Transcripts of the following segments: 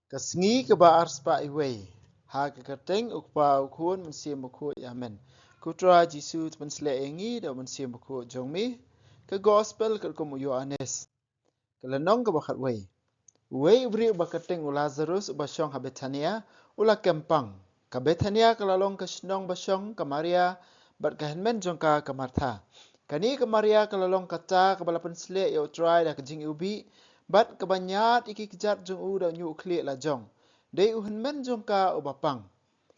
Kasngi ke ba arspa iway. Ha ke kateng ukpa ukun mensim uku yamen. Kutra Jisu pensle engi da mensim uku jongmi. Ke gospel ke kumu Yohanes. Ke lenong ke bakat way. Way ubri uba kateng u Lazarus uba syong ha Betania ula kempang. Ka Betania ke lalong ke senong basyong ke Maria bat ke henmen jongka ke Martha. Kani ke Maria ke lalong kata ke bala pensle ya utrai da ke jing ubi. Bat kebanyat iki kejat jong u da nyu klik la jong. Dei u henmen jongka u bapang.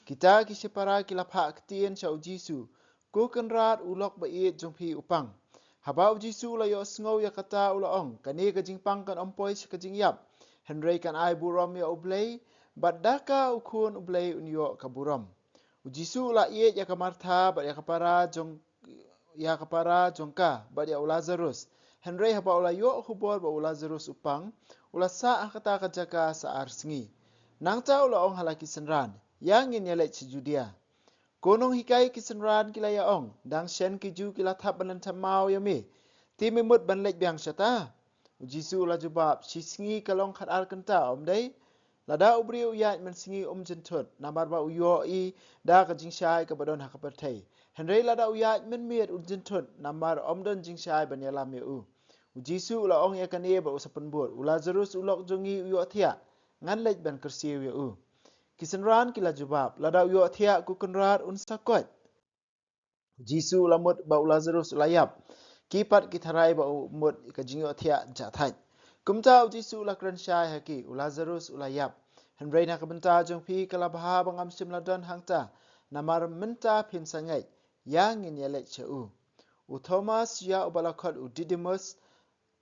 Kita kisipara kilap hak ketien sya u Jisu. Ku kenrat ulok bait jong pi upang. Haba u Jisu la yo sngau ya kata ula ong. Kani ke jingpang kan ompoi ke jing yap. Henry kan ai buram ya ublei. Bat daka ukun ublei unyo ka buram. U Jisu la iet ya ka Martha bat ya kapara jongka bat ya u Lazarus. Henry haba ula yo hubor ba u Lazarus upang. Ula sa kata kajaka sa arsengi. Nang ta ula ong halaki senran. Yang in yalek si Judea. Konong hikai kisenran kila ya ong. Dang shen kiju kila thap banan tamau ya mi. Ti mimut ban lek biang syata. Jisu la jubab. Si singi kalong khat ar kenta om day. Lada ubri uyat men singi jentut. Namar ba uyo i da ka jingsyai ka badon hakapertai. Henry lada uyat men miet jentut. Namar om don jingsyai ban yalam ya u. Jisu la ong ya kanie ba usapan buat. Lazarus ulok jongi uyo thia. Ngan lek ban kersiu ya u. Kisenran kila jubab. Lada uyo thia ku kenrat unsakot. Jisu lamut ba Lazarus layap. Kipat kitharai ba umut kajinyo thia jathai. Kumta u Jisu la kransyai haki Lazarus ulayap. Henry na kabenta jong pi kala baha bangam sim ladon hangta. Namar menta pin sangai. Yang in yalek chau. U Thomas ya ubalakot u Didymus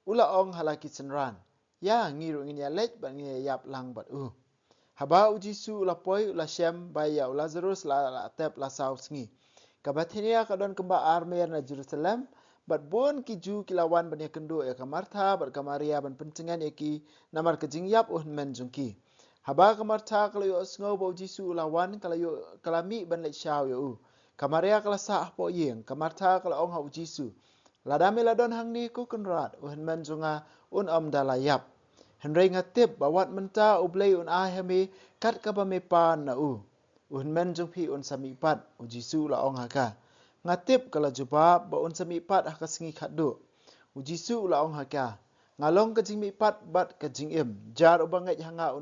ula ong halaki senran. Ya ngiru in yalek ba ngiyap lang bat u. Haba u Jisu la poi la Shem baya u Lazarus la tep la saus ngi. Kabatinia kadon kemba armer na Jerusalem. Bat bon ki ju kilawan ban ya kendo ya ka Martha bat ka Maria ban pencengan ya ki namar ke jingyap men jungki. Haba ka Martha kalau yo sngo ba u Jisu lawan kalau yo kalami ban lek syau yo u. Ka Maria kala sa po yeng ka Martha kalau ong ha u Jisu. Ladami ladon hang ni ku kenrat men junga om dalayap. Henry ngatip bawat menta ublei ahemi kat ka pamepan na u. Men jung pi samipat u Jisu la ong haka. Ngatip kala jubab ba samipat haka singi khadu. U Jisu la ong haka. Ngalong ka jing mipat bat ka jing im. Jar ubangai hanga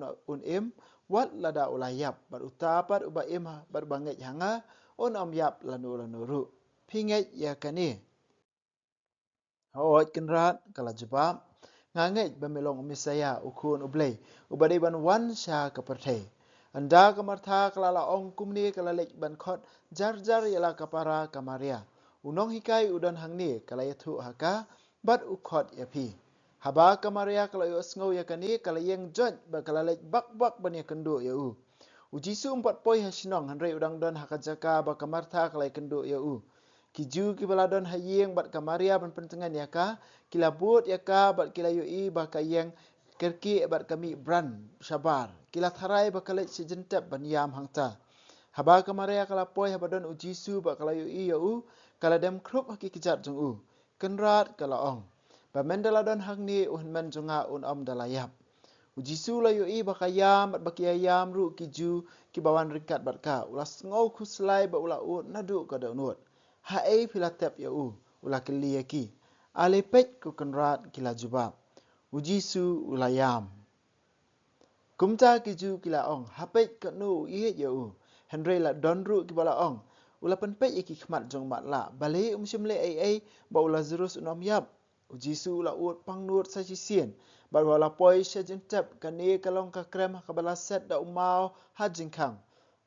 im wat lada ulayap bat utapat uba im bat bangai hanga om yap lanu. Pingai ya kani. Hawat kenrat kala jubab. Ngangai bamelong misaya ukun ublei. Ubadai ban wan sya kepertai. Anda ke Martha kelala ong kumni kelalek ban khot jar yala kapara ka Maria. Unong hikai udan hangni kala yathu haka bat ukhot yapi. Haba ka Maria kala yo sngau yakani kala yeng jot ba kelalek bak ban yakendu ya u. Jisu 4 poi hasinong hanrei udang don hakajaka ba ka Martha kala yakendu ya u. Kiju kibaladon hayeng bat ka Maria ban pentengan yaka kila but yaka bat kila yui ba ka yeng kerki bat kami bran sabar kila tharai ba kala sejentep ban yam hangta. Haba ka Maria kala poi habadon u Jisu ba kala yui ya u kala dem krup haki kijat jong u. Kenrat kala ong. Ba mendaladon hangni men jonga om dalayap. U Jisu la yui ba ka yam bat ba yam ru kiju kibawan rikat bat ka ulas ngau kuslai ba ula ut nadu ka daunut. Hai pilatep ya u ula keliyaki. Alepet ku kenrat kila jubab. U Jisu ulayam. Kumta kiju kila ong. Hapet ke nu ihet ya u. Henry la donru kibala ong. Ula penpet iki khmat jong mat la. Balik umsimle ai ba Lazarus unom yap. U Jisu ula ut pangnut sa sisien. Ba wala poi sejentep kani kalong ka krem ka balaset da umau hajingkang.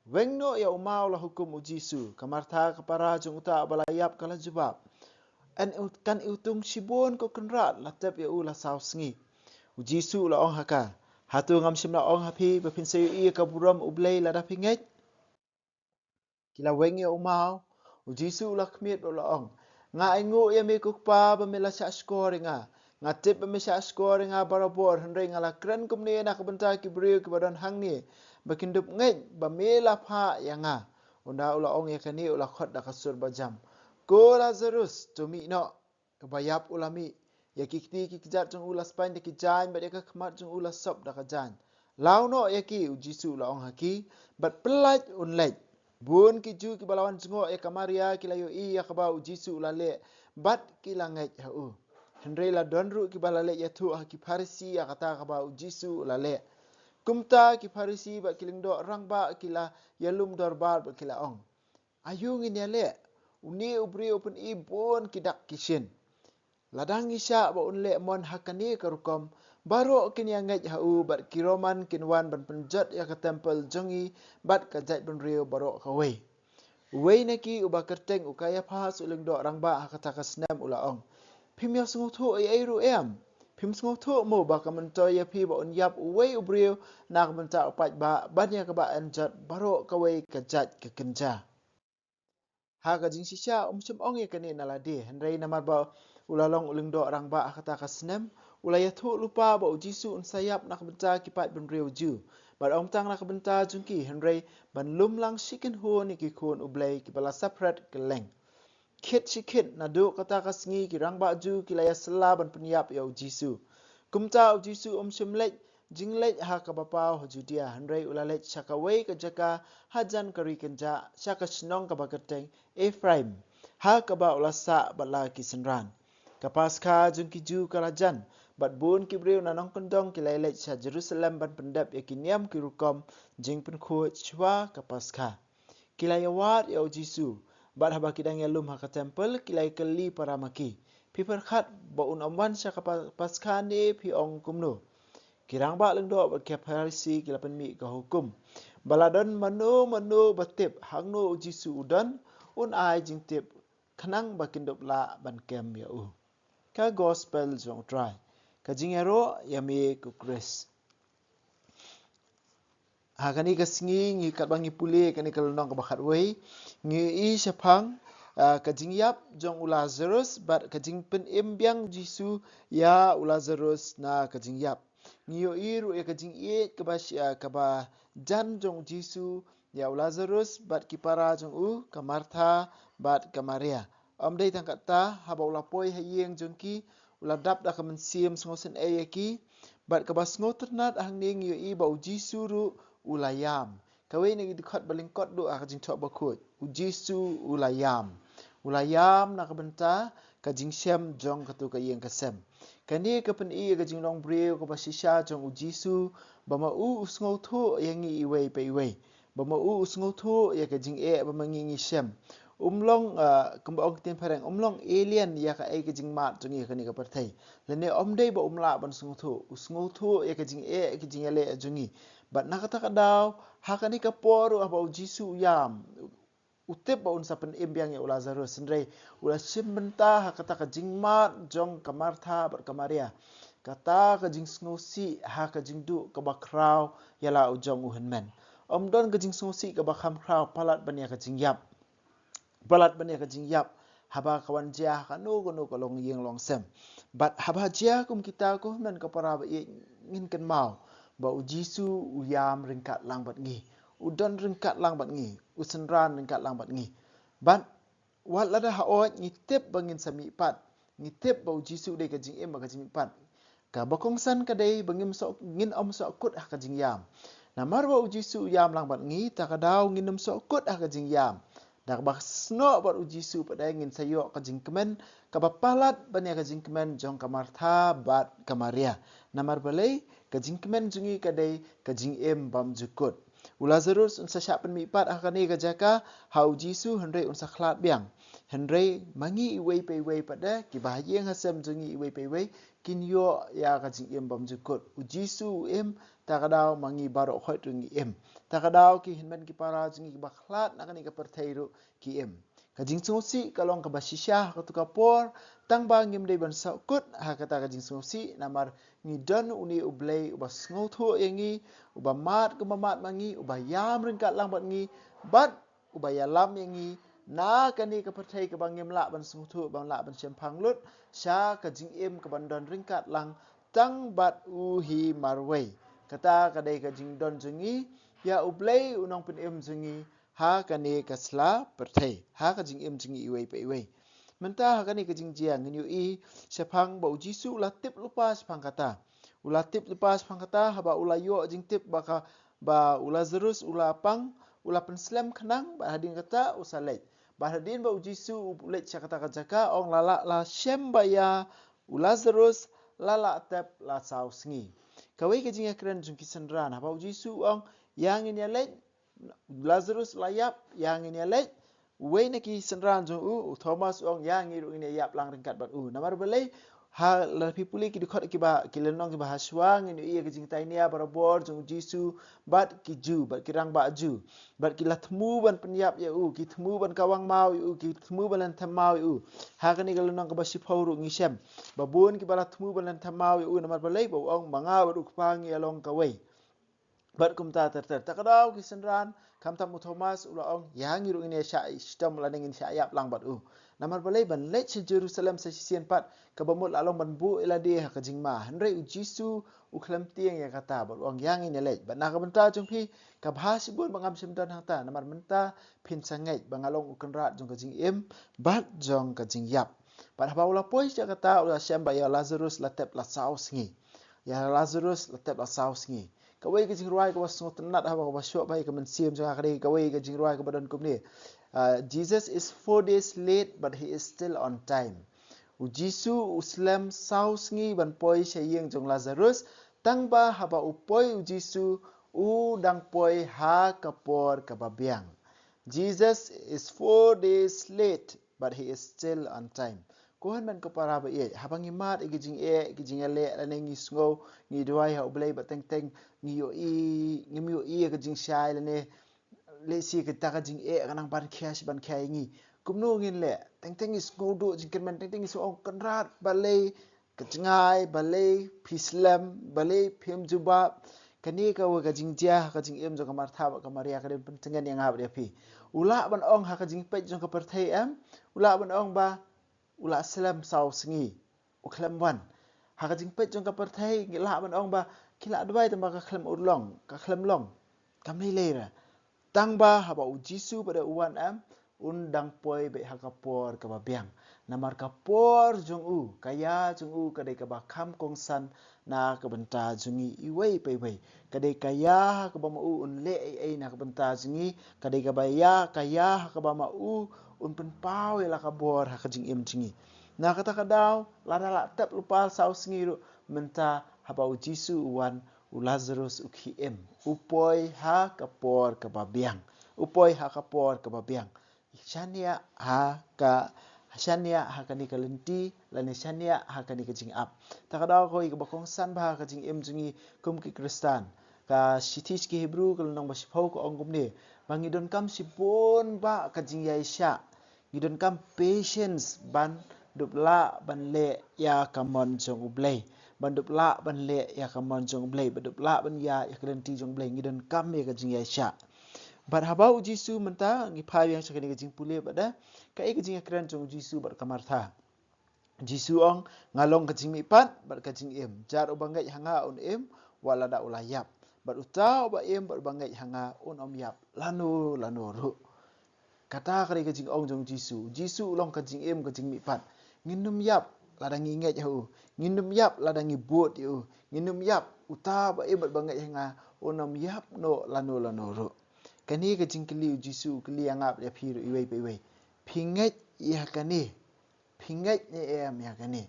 Wengno ya umau la hukum u Jisu. Kamartha kapara jong uta balayap kala jubab. Kan utung sibun ko kenrat la tep ya u la sausngi. U Jisu la ong haka. Hatu ngam sim la ong hapi bepinsayu iya kaburam ublei la dapinget. Kila weng ya umau. U Jisu la kmit la ong. Nga ingu ya mi kukpa bamila sya skoringa. Nga tip bamisya skoringa barabor henry nga la kren kumni na kabenta kibriu kibadan hangni. Bakindup nget bamila pha ya nga. Unda ula ong ya kani ula khot da kasur bajam. Ko Lazarus tumi no. Kebayap ulami. Ya kikti kikijat jong ula spain da kijain. Badia ka kemat jong ula sop da kajan. Lau no yaki ujisu la ong haki, bat pelaj unlej. Bun ki ju ki balawan jengo kamaria ki layo ya kaba ujisu la le, bat ki la ngej hau. Henry la donru ki balale ya tu haki parisi ya kata kaba ujisu la le. Kumta ki parisi bat kilingdo rang ba ki la yalum dorbar bat ki la ong. Ayung ini le, uni ubri open ibun kidak kishin. Ladang isya ba unle mon hakani karukom, baru kini angaj hau bat kiroman kinwan ban penjat ya ke tempel jongi bat kajat ban rio baru kawai. Wei neki uba kerteng ukaya pahas uling do rang ba hakata kasnem ulaong. Pim ya sungu tu ai ru em. Pim sungu tu mo ba kamento ya pi ba unyap wei ubrio nak menta upat ba banya ka ba anjat baru kawai kajat ke kenja. Haga jing sisya sum ong ya kani naladi henrei namar ba ulalong uling do rang ba kata kasnem ulaya tu lupa ba ujisu unsayap nak benta kipat ben riu ju ba ong tang nak benta jungki henrei ban lum lang shikin hu ni ki kun ublai ki bala separate keleng kit shikit nadu kata kasngi ki rang ba ju ki laya sela ban penyap ya ujisu kumta ujisu sum lek jinglek ha ka bapa ho judia henrei ulalek shakawai ka jaka hajan kari kenja shaka shnong ka bakateng Ephraim ha ka ba ulasa bala ki senran kapaska jungki ju karajan bat bun ki breu nanong kendong ki lailek sha Jerusalem ban pendap ya kiniam ki rukom jing pen khu chwa kapaska kilayawat ya ujisu bat haba kidang ya lum ha ka temple kilai keli para maki piper khat ba un amwan sha kapaska ne pi ong kumno kirang ba leng do ba ke parisi kilapan mi ka hukum baladon manu batip hangno ujisu udan un ai jing tip khanang bakindop la ban kem ya u ka gospel jong try ka jingero yami ku Chris ha kani ka singi ngi kat bangi puli kani ka lonong ka bakhat wei ngi i shapang ka jingyap jong Lazarus bat ka jingpen imbyang jisu ya Lazarus na ka jingyap ngiyo iru e ka jing e ka ba jan jong jisu ya Lazarus bat kipara jong u ka Martha bat ka Maria dei tangkat ta haba ulapoi hayeng jongki uladap da kamen siem sngosen ayaki bat ka basngo ternat hangning yo i ba ujisu ru ulayam kawe ni dikhat balingkot do ka jing thok bakut ujisu ulayam na kabenta ka jing sem jong katu ka yeng ka sem kani ka pen i ka jing long breu ka basisha jong ujisu bama u usngo tho yangi iwei pe iwei bama u usngo tho ya ka jing e bama ngi sem umlong kembang tin pareng umlong alien ya ka ai ka jing mat jong ka ni ka perthai lene omdei ba umla ban usngo tho ya ka jing e ka jing ale jongi bat nakata kadaw hakani ka poru aba ujisu yam utip ba unsa pen imbyang ya Lazarus sendrai ula simbenta hakata ka jingmat jong ka Martha bat ka Maria kata ka jing snosi ha ka jing du ka bakraw yala ujong uhenmen omdon ka jing snosi ka bakham kraw palat ban ya ka jing yap haba kawan jia ka no ka long yeng long sem bat haba jia kum kita ko men ka para ba ngin ken mau ba ujisu uyam ringkat lang bat ngi udon ringkat lang bat ngi usenran ringkat lang bat ngi bat wat lada haot ngitip bangin sami pat ngitip ba ujisu dei ka jing em ka jing pat ka bakongsan ka dei bangim so ngin so kut ka jing yam namar ba ujisu yam lang bat ngi takadaw nginum so kut ka jing yam dak bak sno bat ujisu padai ngin sayo ka jing kemen ka bapalat ban ya ka jing kemen jong ka Martha bat ka Maria namar balai ka jing kemen jungi ka dei ka jing em bam jukut Lazarus unsa syapen mi pat akani ka jaka hau jisu henrei unsa khlat biang henrei mangi iwei pe wei pada ki bahyeng hasem jungi iwei pe wei kin yo ya ka jing em bam jukut ujisu em takadaw mangi baro khot jungi em takadaw ki hinmen ki para jungi ki bakhlat nakani ka perthairu ki em ka jing sosi kalong ka basisha ka tukapor tang ba ngim dei ban sakut ha kata ka jing sosi namar ni don uni ublei ubas ngotho yangi uba mat kumamat mangi uba yam ringkat lang bat ngi bat uba yalam yangi na kani ka perthai ka bangim la ban sungthu bang la ban sempang lut sha ka jing em ka ban don ringkat lang tang bat uhi marwei kata ka dei ka jing don jungi ya ublei unong pen em jungi ha kani ka sla perthai ha ka jing em jungi iwei pe iwei menta ha kani ka jing jiang nyu i sepang ba ujisu la tip lupa sepang kata Ula tip lepas pangkata haba ula yo jing tip baka ba ula zerus ula pang ula penslam kenang ba hadin kata usalej. Ba hadin ba ujisu ulej kata kajaka ong lala la shem ba ya ula zerus lala tep la sau sngi. Kawai ke jing akran jung kisandran haba ujisu ong yang ini lej Lazarus layap yang ini lej Wei na ki sandran jong Thomas ong yang ini yap lang ringkat bat namar balai ha la pipuli ki dikot ki ba ki lenong ki bahaswang ini iya ki jingtai nia barabor jong Jisu bat ki ju bat ki rang ba ju bat ki latmu ban penyap ya ki temu ban kawang mau ki temu ban tamau ha ka ni ka lenong ka basi phauru ngisem babun ki balatmu ban tamau namar balai ba ong manga ba ukpang ya long ka wei Bat kumta terter takadau kisandran kam tamu Thomas ula ong yang iru ini sya istam la dengin sya yap lang bat namar balai ban lech Jerusalem sa sisian pat kabamut la long ban bu ila dia ka jingma hanrei Jisu uklam tiang ya kata bat ong yang ini lech bat na ka benta jungpi ka bahas bun bangam simdan hangta namar menta pin sangai bangalong ukenrat jong ka jing im bat jong ka jing yap bat haba ula pois ya kata ula syamba ya Lazarus latep la saus ngi ya Lazarus latep la saus ngi Kawai ke jingruai ke wasung tenat haba ke wasyok bai ke mensiam jangan kali kawai ke jingruai ke badan kum ni. Jesus is 4 days late but he is still on time. Jisu uslam saus ngi ban poi syayeng jong Lazarus tangba haba upoi Jisu dang poi ha kapor kababiang. Jesus is 4 days late but he is still on time. Kuhan man ko para ba habang imat igijing ale la ngi sngo ngi duai ha ublay ba teng teng ngi yo ka jing shai la ne le si ka ta ka jing kanang ban khash ban khai ngi kumno ngin le teng teng is ngo do jing man teng teng is ong kanrat balai kacngai balai pislam balai phem juba kani ka wa ka jing ja ka jing em jo kamar tha ba kamar ya ka de pentengan yang ha ba pi ula ban ong ha ka jing pe jong ka perthai am ula ban ong ba ula selam sau sengi uklam wan ha ka jing pe jong ka perthai ngila ban ong ba kila dwai tamba ka khlam urlong ka khlam long kam ni leira tang ba ha ba Jisu pada uan am undang poi be ha ka por ka ba biang namar ka por jong kaya jong kadai ka ba kham kong san na ka benta jungi iwei pe wei kadai kaya ka ba ma un le ai na ka benta jungi kadai ka ba ya kaya ka ba ma un pen pau la ka bor ha ka jing im jingi na kata kadau la la tap lupal sau singi ru menta haba Jisu wan Lazarus ukiem upoi ha kapor ka babiang upoi ha kapor ka babiang shania ha ka ni kalenti lani shania ha ka ni ka jing ap takadaw ko ik bakong san ba ka jing im jingi kum ki kristan ka sitis ki hebrew kal nang basipau ko ongum ni mangidon kam sipon ba ka jing yaisha ngidon kam patience ban dupla ban le ya kamon jong ublay ban dupla ban le ya kamon jong ublay ban dupla ban ya kalenti jong ublay ngidon kam me ka jing yaisha But habau Jisu menta ngi phai yang sakani ka jing pule bada ka e ka jing akran jong Jisu bar kamar tha Jisu ong ngalong ka jing mi pat bar ka jing em jar ubangai hanga un em wala da ulayap bar utau ba em bar bangai hanga un om yap lanu ru kata kari ka jing ong jong Jisu long ka jing em ka jing mi pat nginum yap ladang inget hu nginum yap ladang ibut hu nginum yap utau ba em bar bangai hanga un om yap no lanu ru Kani ka jing kili Jisu kili angap ya phiru iwei pe iwei pinget ya kani pinget ni em ya kani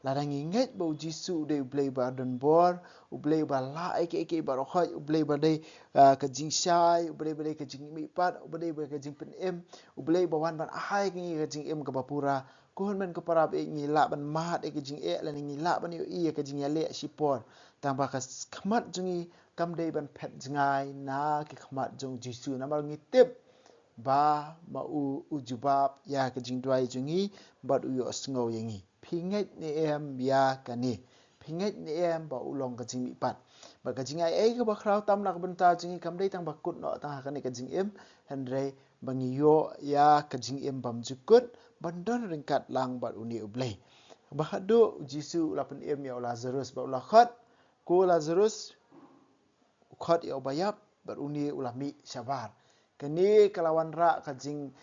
ladang inget bau Jisu de ublay ba don bor ublay ba la ke ba rohai ublay ba dei ka jing shai ublay ba dei ka jing mi pat ublay ba ka jing pen em ublay ba wan ban ahai ngi ka jing em ka bapura kohon men ka parab ngi la ban mat ka jing la ngi la ban yo ka jing ya le sipor tang ba ka khmat jungi kam dei ban phet jingai na ki khmat jong Jisu namar ngi tip ba ma ujubab ya ka jing dwai jungi bat u yo sngo yangi pinget ni em ya kani pinget ni em ba ulong ka jing mi pat ba ka jing ai ka ba khrau tam nak benta jungi kam dei tang ba kut no ta ka ni ka jing em handre bangi yo ya ka jing em bam jukut bandon ringkat lang bat uni ublay ba hadu Jisu la pen em ya Lazarus ba ula khat ko Lazarus khot ya bayap beruni ulami syabar kini kalawan ra kajing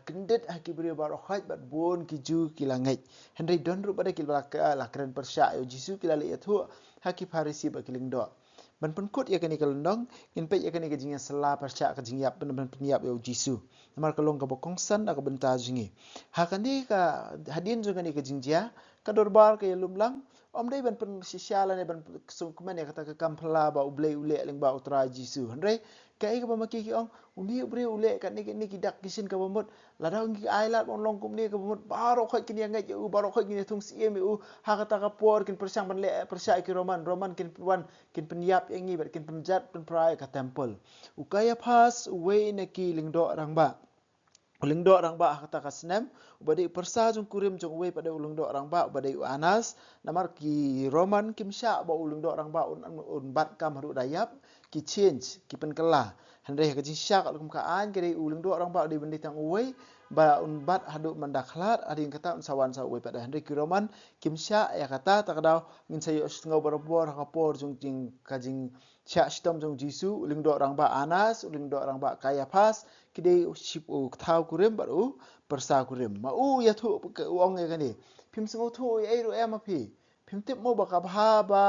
kendet hakibri bar khot bat bon kiju kilangai henry don ru pada kil la kren persya yo Jisu kilali itu haki parisi ba kiling do ban pun kut ya kani kalendong in pe ya kani ka jinga sala persya ka jingyap ban penyap yo jisu namar kalong ka bokong san ka benta jingi hakani ka hadin jo kani ka jingjia ka dorbar ka lumlang om dai ban pun sisiala ne ban sungkuman ya kata ka kampla ba ublei ule ling ba utra jisu handai kai ka bamaki ki ong uni ubre ule kan ni kidak kisin ka bomot ladau ngi ailat on long kum ni ka bomot baro khoi kin yang ngai u baro khoi kin thung siem u hakata ka por kin persang ban le persai ki roman kin wan kin penyap yang ngi bat kin penjat pen prai ka temple ukaya pas we ne ki lingdo rangba ulingdo orang ba kata kasnem ubadi persa jung kurim jung we pada ulingdo orang ba ubadi anas namar ki roman kimsha ba ulingdo orang ba un bat kam haru dayap ki change ki penkela handai ka jin syak kum ka an ke ulingdo orang ba di bendi tang we ba un bat hadu mandakhlat adin kata un sawan sa we pada handai ki roman kimsha ya kata takdau ngin sayo ngau barabor ka por jung jing ka jing syak stom jung jisu ulingdo orang ba anas ulingdo orang ba kayapas kide ship u thau kurim baru persa kurim ma u ya thu ke uang e kani phim singo thu e ro em api phim tip mo ba ka bha ba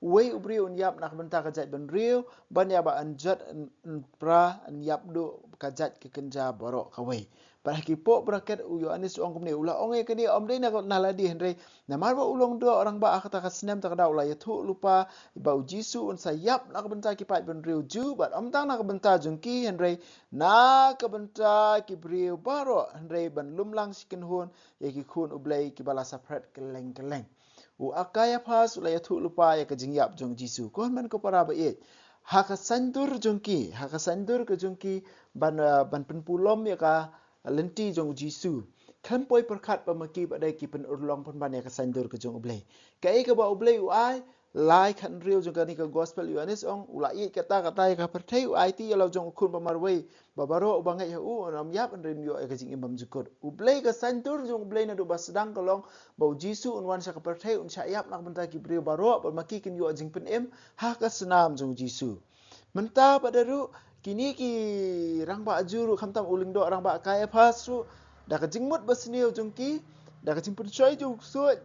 we ubri un yap nak benta ka jat ben riu ban ya ba anjat pra an yap do ka jat ke kenja baro ka we ba ki po bracket u yo anis ong kumne ula ong e kani om dei na naladi henre na mar ba ulong do orang ba akata ka snem ta da ula ya thu lupa ba jisu un sayap nak benta ki pai ben riu ju ba om tang nak benta jungki henre na ka benta ki brio baro henre ban lumlang sikin hun ye ki khun ublei ki bala sapret keleng keleng u akaya pas ula ya thu lupa ya ka jingyap jong jisu kon man ko para ba e haka sandur jongki haka sandur ke jongki ban penpulom ya ka lenti jong jisu kan poi perkat pamaki badai ki pen urlong pun ban ya ka sandur ke jong ublei kai ka ba ublei u ai lai kan riu jong ka ni ka gospel Yohanes ong ulai kata ya ka perthai u ai ti ya lo jong khun pamarwei babaro bangai ya u onam yap an rim yo ka jing imam jukut ublei ka sandur jong ublei na do basdang kalong bau jisu unwan sa ka perthai un sha yap nak benta ki brio baro pamaki kin yo jing pen em ha ka senam jong jisu menta padaru kini ki rang ba ajuru khamtam ulingdo rang ba kaya pasru da ka jingmut basniu jungki da ka jingpun choi ju suat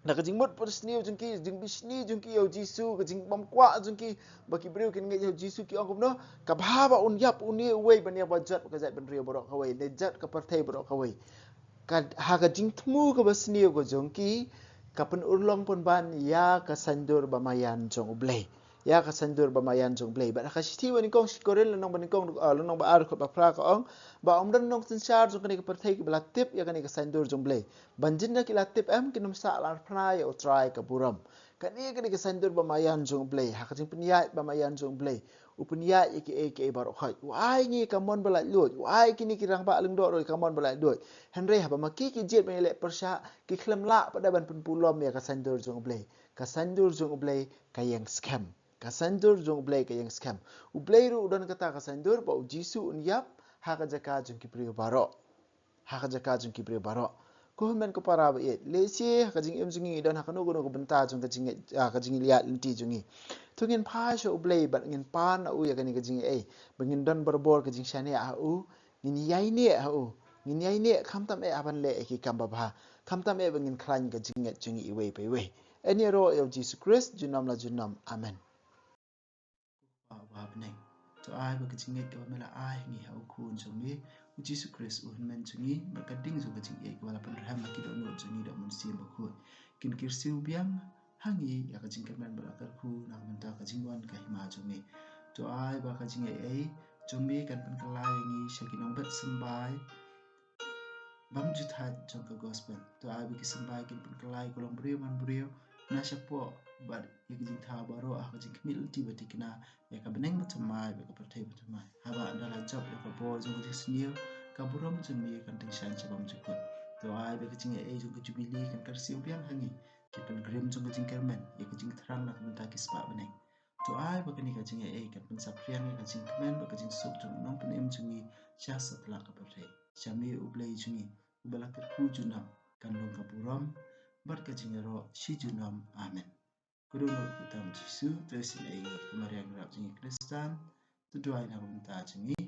da ka jingmut basniu jungki jing bisni jungki yo jisu ka jing bam kwa jungki baki brio kin ngai yo jisu ki ongkum no ka bhaba un yap uni wei ban ya bajat ka jat ban rio borok ka wei ne jat ka parthai borok ka wei ka ha ka jing thmu ka basniu ko jungki ka pen urlong pun ban ya ka sandur bamayan jong ublei ya ka sandur bamayan jong blei ba ka sithi wani kong sikoren lenong bani kong lenong ba ar khot ba phra ka ong ba omdan nong sinchar jong kani ka perthai ki bla tip ya kani ka sandur jong blei banjin na ki la tip em kinum sa lar phra ya utrai ka buram kani ka sandur bamayan jong blei ha ka jing punya bamayan jong blei upunya ke baro khoi wai ni ka mon bala lut wai kini ki rang ba leng do roi ka mon bala lut henre ha ba maki ki jet me le persha ki khlem la pada ban pun pulom ya ka sandur jong blei ka sandur jong blei ka yang scam kasandur jong blai ka yang scam ublai ru udan kata kasandur ba jisu un yap ha ka jaka jong ki priyo baro ha ka jaka jong ki priyo baro ko men ko para ba et lesi ha ka jing em jingi dan ha ka no go benta jong ka jing ka jing liat lenti jongi tungin pa sho ublai ba ngin pan u ya ka ni ka jing e bangin dan berbor ka jing shane a u ngin yai ne ha u ngin yai ne khamtam e aban le ki kamba ba khamtam e bangin khlan ka jing et jongi iwe pe we eni ro yo Jesus Christ junam la junam amen wa beneng to ai ba kaching ek ba mela ai ngi ha khun jongi u Jesus Christ u men jongi ba kading zo kaching ek wala pan raham ki do no jongi do mun sim ba khu kin kirsiu biang hangi ya kaching kan ba kar khu na man ta kaching wan ka hima jongi to ai ba kaching ei jongi kan pan kalai ngi shakinong bat sambai bam juthat jong ka gospel to ai ba ki sambai kin pan kalai kolong brio man brio na shapo but you can tell baro aku jing community batikna ya ka beneng batumai ba ka perthai batumai haba andala job ya ka bo jong jing snew ka burom jong mi kan ting shan chabam jukut to ai ba ka jing e jong jubili kan kar siu biang hangi ki pen grim jong jing kermen ya ka jing thrang nak menta ki spa beneng to ai ba ka ni ka jing e kan pen sap riang ka jing kemen ba ka jing suk jong nong pen em jong ni cha satla ka perthai chami ublei jong ni ubala ka khu junam kan long ka burom bar ka jing ro shi junam amen Kudono utam Jisu tersin ai kemarian gerap jengi Kristan tuduai na rumta jengi